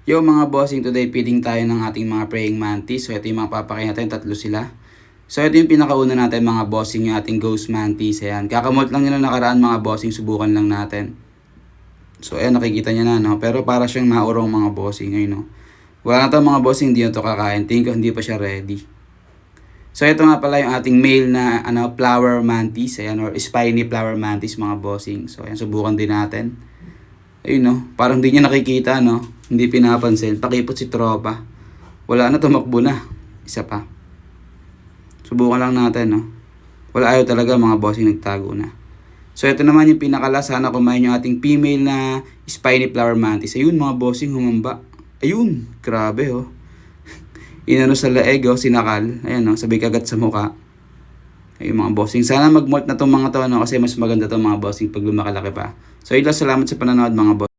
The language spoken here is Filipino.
Yo mga bossing, today feeding tayo ng ating mga praying mantis. So ito yung mga papakain natin, tatlo sila. So ito yung pinakauna natin mga bossing, yung ating ghost mantis. Ayan, kakamot lang nila nakaraan mga bossing, subukan lang natin. So ayan, nakikita niya na, no? Pero para siyang naurong mga bossing ngayon, no? Wala na to mga bossing, hindi na to kakain. Tingin ko hindi pa siya ready. So ito nga pala yung ating male na flower mantis, ayan, or spiny flower mantis mga bossing. So ayan, subukan din natin. Ayun no, parang hindi niya nakikita no, hindi pinapansin, pakipot si tropa. Wala na, tumakbo na. Isa pa. Subukan lang natin no. Wala, ayaw talaga mga bossing, nagtago na. So ito naman yung pinakala, sana kumain yung ating female na spiny flower mantis. Ayun mga bossing, humamba. Ayun, grabe oh. Inano sa leeg oh, sinakal. Ayan oh, sabay kagat sa muka. Ayun mga bossing, sana mag-molt na tong mga to no, kasi mas maganda tong mga bossing pag lumakalaki pa. So ila, salamat sa panonood mga boss.